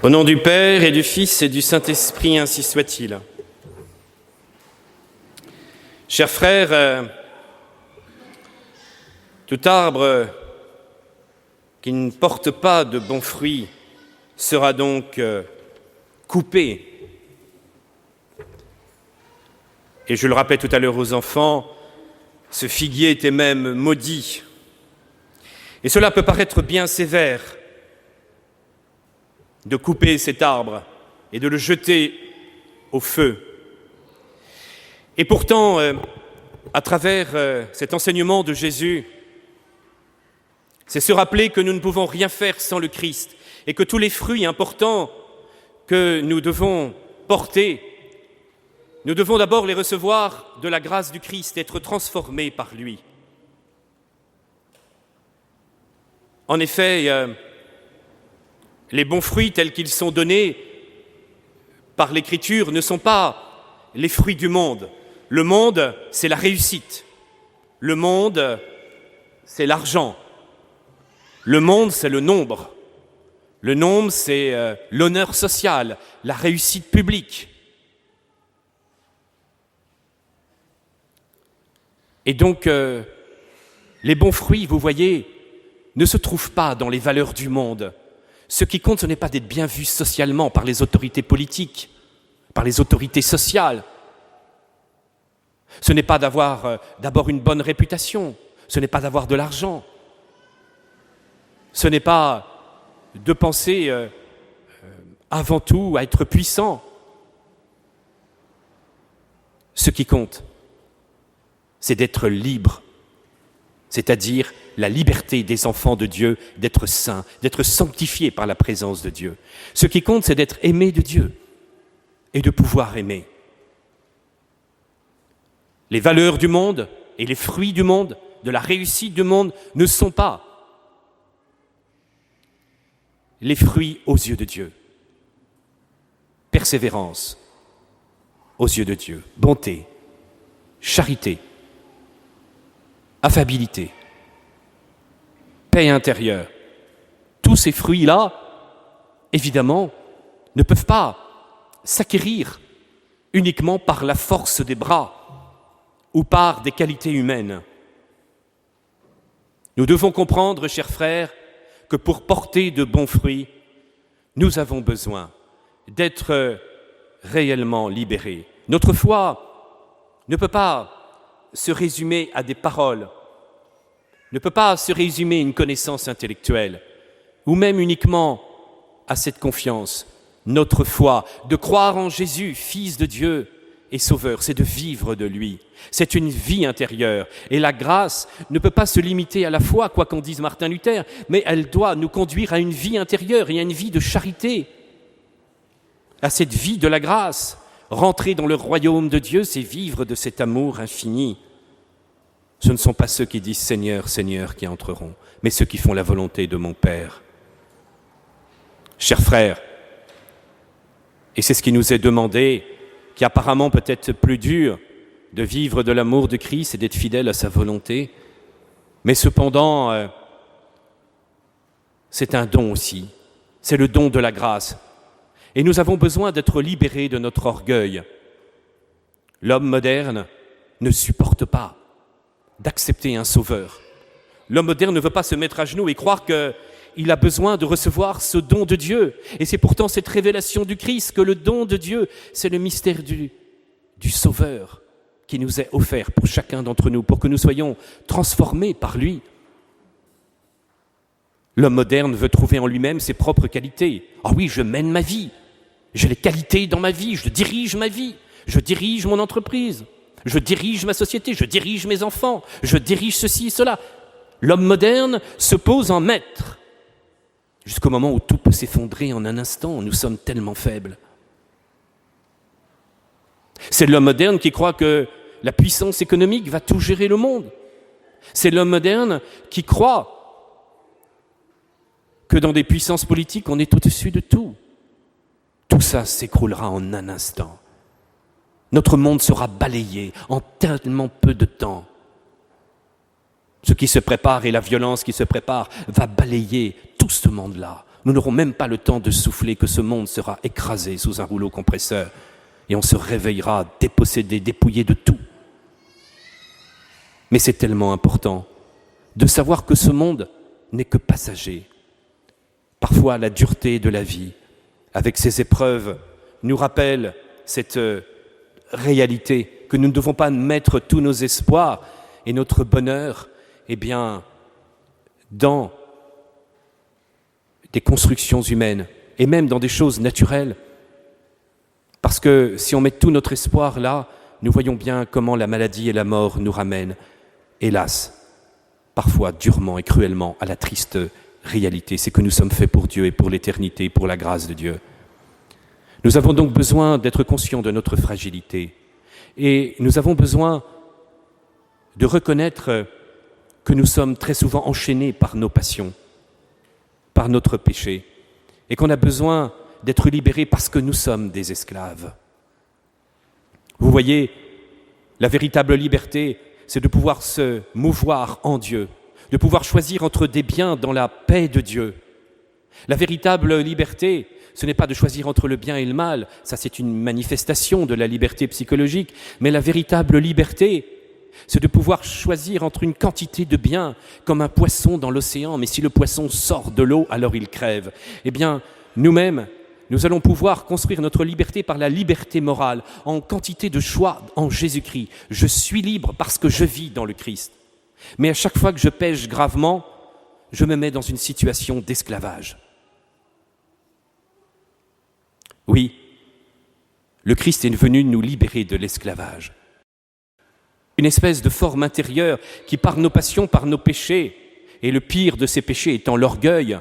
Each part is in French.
Au nom du Père et du Fils et du Saint-Esprit, ainsi soit-il. Chers frères, tout arbre qui ne porte pas de bons fruits sera donc coupé. Et je le rappelais tout à l'heure aux enfants, ce figuier était même maudit. Et cela peut paraître bien sévère de couper cet arbre et de le jeter au feu. Et pourtant, à travers cet enseignement de Jésus, c'est se rappeler que nous ne pouvons rien faire sans le Christ et que tous les fruits importants que nous devons porter, nous devons d'abord les recevoir de la grâce du Christ, être transformés par lui. En effet, les bons fruits tels qu'ils sont donnés par l'Écriture ne sont pas les fruits du monde. Le monde, c'est la réussite. Le monde, c'est l'argent. Le monde, c'est le nombre. Le nombre, c'est l'honneur social, la réussite publique. Et donc, les bons fruits, vous voyez, ne se trouvent pas dans les valeurs du monde. Ce qui compte, ce n'est pas d'être bien vu socialement par les autorités politiques, par les autorités sociales. Ce n'est pas d'avoir d'abord une bonne réputation, ce n'est pas d'avoir de l'argent. Ce n'est pas de penser avant tout à être puissant. Ce qui compte, c'est d'être libre, c'est-à-dire la liberté des enfants de Dieu, d'être saints, d'être sanctifiés par la présence de Dieu. Ce qui compte, c'est d'être aimé de Dieu et de pouvoir aimer. Les valeurs du monde et les fruits du monde, de la réussite du monde, ne sont pas les fruits aux yeux de Dieu. Persévérance aux yeux de Dieu, bonté, charité, affabilité, paix intérieure. Tous ces fruits-là, évidemment, ne peuvent pas s'acquérir uniquement par la force des bras ou par des qualités humaines. Nous devons comprendre, chers frères, que pour porter de bons fruits, nous avons besoin d'être réellement libérés. Notre foi ne peut pas se résumer à des paroles, ne peut pas se résumer à une connaissance intellectuelle, ou même uniquement à cette confiance. Notre foi, de croire en Jésus, Fils de Dieu et Sauveur, c'est de vivre de lui. C'est une vie intérieure. Et la grâce ne peut pas se limiter à la foi, quoi qu'en dise Martin Luther, mais elle doit nous conduire à une vie intérieure et à une vie de charité, à cette vie de la grâce. Rentrer dans le royaume de Dieu, c'est vivre de cet amour infini. Ce ne sont pas ceux qui disent « Seigneur, Seigneur » qui entreront, mais ceux qui font la volonté de mon Père. Chers frères, et c'est ce qui nous est demandé, qui apparemment peut être plus dur, de vivre de l'amour de Christ et d'être fidèle à sa volonté, mais cependant, c'est un don aussi, c'est le don de la grâce. Et nous avons besoin d'être libérés de notre orgueil. L'homme moderne ne supporte pas d'accepter un sauveur. L'homme moderne ne veut pas se mettre à genoux et croire qu'il a besoin de recevoir ce don de Dieu. Et c'est pourtant cette révélation du Christ que le don de Dieu, c'est le mystère du Sauveur qui nous est offert pour chacun d'entre nous, pour que nous soyons transformés par lui. L'homme moderne veut trouver en lui-même ses propres qualités. Ah oui, je mène ma vie, j'ai les qualités dans ma vie, je dirige ma vie, je dirige mon entreprise, je dirige ma société, je dirige mes enfants, je dirige ceci et cela. L'homme moderne se pose en maître, jusqu'au moment où tout peut s'effondrer en un instant, nous sommes tellement faibles. C'est l'homme moderne qui croit que la puissance économique va tout gérer le monde. C'est l'homme moderne qui croit que dans des puissances politiques, on est au-dessus de tout. Tout ça s'écroulera en un instant. Notre monde sera balayé en tellement peu de temps. Ce qui se prépare et la violence qui se prépare va balayer tout ce monde-là. Nous n'aurons même pas le temps de souffler que ce monde sera écrasé sous un rouleau compresseur et on se réveillera dépossédé, dépouillé de tout. Mais c'est tellement important de savoir que ce monde n'est que passager. Parfois, la dureté de la vie, avec ses épreuves, nous rappelle cette réalité que nous ne devons pas mettre tous nos espoirs et notre bonheur, dans des constructions humaines et même dans des choses naturelles. Parce que si on met tout notre espoir là, nous voyons bien comment la maladie et la mort nous ramènent, hélas, parfois durement et cruellement, à la triste réalité. C'est que nous sommes faits pour Dieu et pour l'éternité, pour la grâce de Dieu. Nous avons donc besoin d'être conscients de notre fragilité et nous avons besoin de reconnaître que nous sommes très souvent enchaînés par nos passions, par notre péché, et qu'on a besoin d'être libérés parce que nous sommes des esclaves. Vous voyez, la véritable liberté, c'est de pouvoir se mouvoir en Dieu, de pouvoir choisir entre des biens dans la paix de Dieu. La véritable liberté, ce n'est pas de choisir entre le bien et le mal, ça c'est une manifestation de la liberté psychologique, mais la véritable liberté, c'est de pouvoir choisir entre une quantité de biens, comme un poisson dans l'océan, mais si le poisson sort de l'eau, alors il crève. Eh bien, nous-mêmes, nous allons pouvoir construire notre liberté par la liberté morale, en quantité de choix en Jésus-Christ. Je suis libre parce que je vis dans le Christ. Mais à chaque fois que je pêche gravement, je me mets dans une situation d'esclavage. Oui, le Christ est venu nous libérer de l'esclavage. Une espèce de forme intérieure qui, par nos passions, par nos péchés, et le pire de ces péchés étant l'orgueil,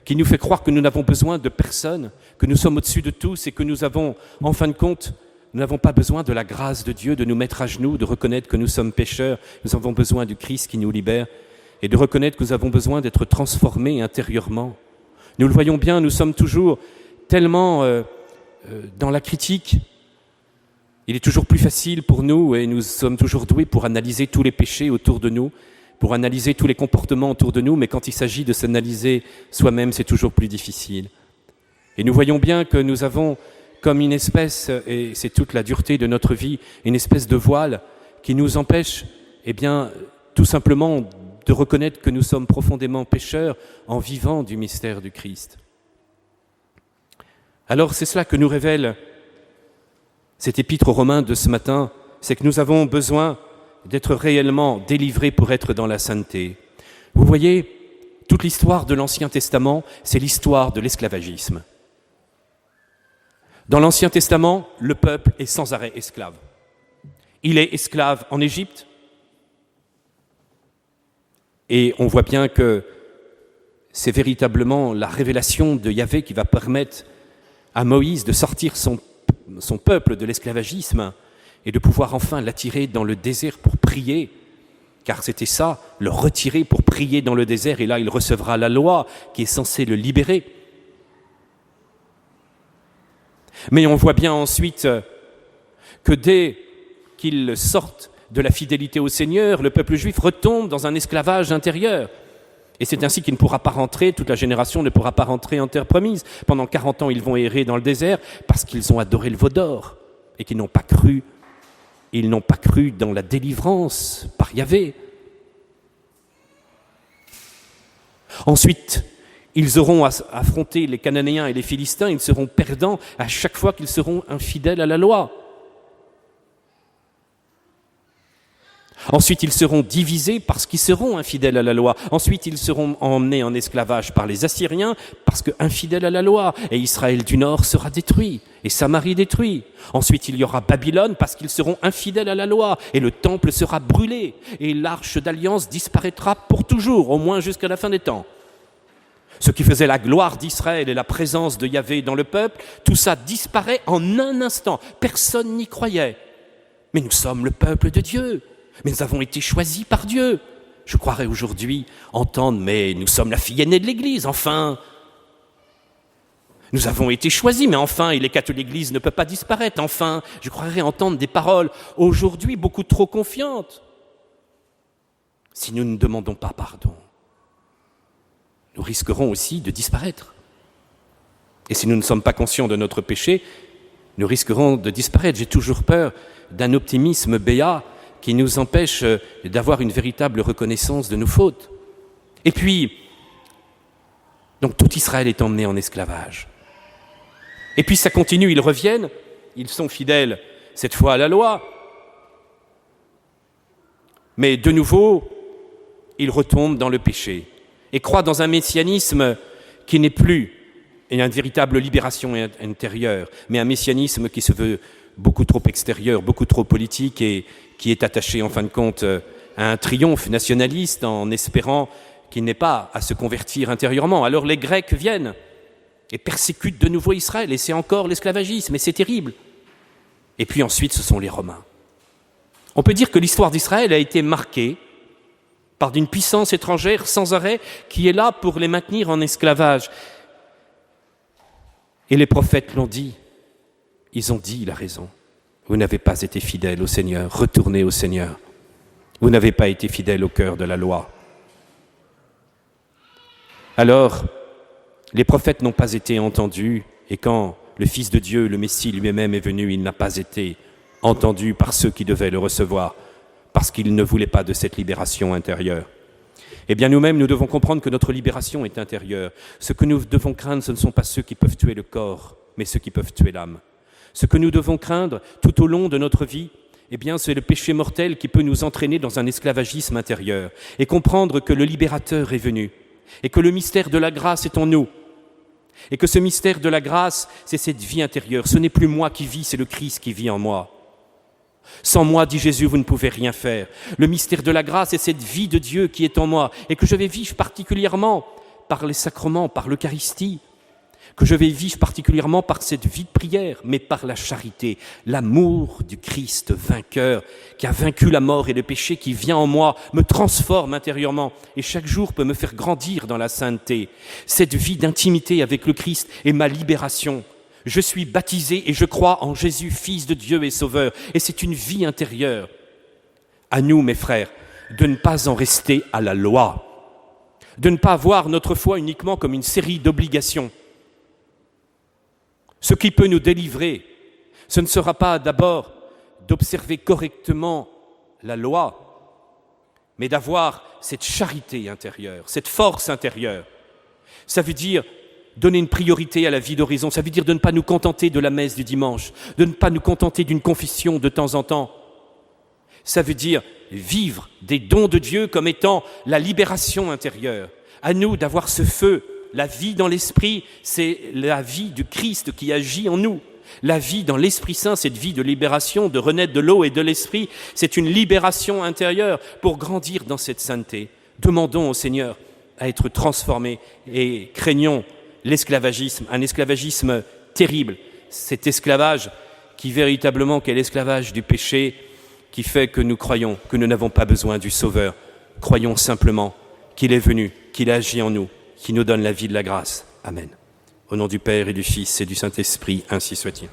qui nous fait croire que nous n'avons besoin de personne, que nous sommes au-dessus de tous et que nous avons, en fin de compte, nous n'avons pas besoin de la grâce de Dieu, de nous mettre à genoux, de reconnaître que nous sommes pécheurs, nous avons besoin du Christ qui nous libère et de reconnaître que nous avons besoin d'être transformés intérieurement. Nous le voyons bien, nous sommes toujours tellement dans la critique. Il est toujours plus facile pour nous et nous sommes toujours doués pour analyser tous les péchés autour de nous, pour analyser tous les comportements autour de nous, mais quand il s'agit de s'analyser soi-même, c'est toujours plus difficile. Et nous voyons bien que nous avons comme une espèce, et c'est toute la dureté de notre vie, une espèce de voile qui nous empêche, tout simplement de reconnaître que nous sommes profondément pécheurs en vivant du mystère du Christ. Alors c'est cela que nous révèle cette épître aux Romains de ce matin, c'est que nous avons besoin d'être réellement délivrés pour être dans la sainteté. Vous voyez, toute l'histoire de l'Ancien Testament, c'est l'histoire de l'esclavagisme. Dans l'Ancien Testament, le peuple est sans arrêt esclave. Il est esclave en Égypte, et on voit bien que c'est véritablement la révélation de Yahvé qui va permettre à Moïse de sortir son peuple de l'esclavagisme et de pouvoir enfin l'attirer dans le désert pour prier, car c'était ça, le retirer pour prier dans le désert, et là il recevra la loi qui est censée le libérer. Mais on voit bien ensuite que dès qu'ils sortent de la fidélité au Seigneur, le peuple juif retombe dans un esclavage intérieur. Et c'est ainsi qu'il ne pourra pas rentrer, toute la génération ne pourra pas rentrer en terre promise. Pendant 40 ans, ils vont errer dans le désert parce qu'ils ont adoré le veau d'or et qu'ils n'ont pas cru. Ils n'ont pas cru dans la délivrance par Yahvé. Ensuite, ils auront à affronter les Cananéens et les Philistins, ils seront perdants à chaque fois qu'ils seront infidèles à la loi. Ensuite, ils seront divisés parce qu'ils seront infidèles à la loi. Ensuite, ils seront emmenés en esclavage par les Assyriens parce qu'infidèles à la loi. Et Israël du Nord sera détruit et Samarie détruit. Ensuite, il y aura Babylone parce qu'ils seront infidèles à la loi. Et le temple sera brûlé et l'arche d'alliance disparaîtra pour toujours, au moins jusqu'à la fin des temps. Ce qui faisait la gloire d'Israël et la présence de Yahvé dans le peuple, tout ça disparaît en un instant. Personne n'y croyait. Mais nous sommes le peuple de Dieu. Mais nous avons été choisis par Dieu. Je croirais aujourd'hui entendre, mais nous sommes la fille aînée de l'Église, enfin. Nous avons été choisis, mais enfin, il est qu'à l'Église ne peut pas disparaître, enfin. Je croirais entendre des paroles aujourd'hui beaucoup trop confiantes. Si nous ne demandons pas pardon, nous risquerons aussi de disparaître. Et si nous ne sommes pas conscients de notre péché, nous risquerons de disparaître. J'ai toujours peur d'un optimisme béat qui nous empêche d'avoir une véritable reconnaissance de nos fautes. Et puis, donc tout Israël est emmené en esclavage. Et puis ça continue, ils reviennent, ils sont fidèles cette fois à la loi, mais de nouveau, ils retombent dans le péché et croient dans un messianisme qui n'est plus une véritable libération intérieure, mais un messianisme qui se veut beaucoup trop extérieur, beaucoup trop politique et qui est attaché en fin de compte à un triomphe nationaliste en espérant qu'il n'ait pas à se convertir intérieurement. Alors les Grecs viennent et persécutent de nouveau Israël et c'est encore l'esclavagisme et c'est terrible. Et puis ensuite ce sont les Romains. On peut dire que l'histoire d'Israël a été marquée par une puissance étrangère sans arrêt qui est là pour les maintenir en esclavage. Et les prophètes l'ont dit, ils ont dit, il a raison. Vous n'avez pas été fidèles au Seigneur, retournez au Seigneur. Vous n'avez pas été fidèles au cœur de la loi. Alors, les prophètes n'ont pas été entendus, et quand le Fils de Dieu, le Messie lui-même est venu, il n'a pas été entendu par ceux qui devaient le recevoir, parce qu'il ne voulait pas de cette libération intérieure. Eh bien, nous-mêmes, nous devons comprendre que notre libération est intérieure. Ce que nous devons craindre, ce ne sont pas ceux qui peuvent tuer le corps, mais ceux qui peuvent tuer l'âme. Ce que nous devons craindre tout au long de notre vie, eh bien, c'est le péché mortel qui peut nous entraîner dans un esclavagisme intérieur et comprendre que le libérateur est venu et que le mystère de la grâce est en nous et que ce mystère de la grâce, c'est cette vie intérieure. Ce n'est plus moi qui vis, c'est le Christ qui vit en moi. Sans moi, dit Jésus, vous ne pouvez rien faire. Le mystère de la grâce est cette vie de Dieu qui est en moi et que je vais vivre particulièrement par les sacrements, par l'Eucharistie, que je vais vivre particulièrement par cette vie de prière, mais par la charité, l'amour du Christ vainqueur qui a vaincu la mort et le péché, qui vient en moi, me transforme intérieurement et chaque jour peut me faire grandir dans la sainteté. Cette vie d'intimité avec le Christ est ma libération. Je suis baptisé et je crois en Jésus, Fils de Dieu et Sauveur. Et c'est une vie intérieure. À nous, mes frères, de ne pas en rester à la loi, de ne pas voir notre foi uniquement comme une série d'obligations. Ce qui peut nous délivrer, ce ne sera pas d'abord d'observer correctement la loi, mais d'avoir cette charité intérieure, cette force intérieure. Ça veut dire donner une priorité à la vie d'horizon, ça veut dire de ne pas nous contenter de la messe du dimanche, de ne pas nous contenter d'une confession de temps en temps. Ça veut dire vivre des dons de Dieu comme étant la libération intérieure. À nous d'avoir ce feu. La vie dans l'Esprit, c'est la vie du Christ qui agit en nous. La vie dans l'Esprit Saint, cette vie de libération, de renaître de l'eau et de l'Esprit, c'est une libération intérieure pour grandir dans cette sainteté. Demandons au Seigneur à être transformés et craignons l'esclavagisme, un esclavagisme terrible. Cet esclavage qui véritablement qu'est l'esclavage du péché qui fait que nous croyons que nous n'avons pas besoin du Sauveur. Croyons simplement qu'il est venu, qu'il agit en nous, qui nous donne la vie de la grâce. Amen. Au nom du Père et du Fils et du Saint-Esprit, ainsi soit-il.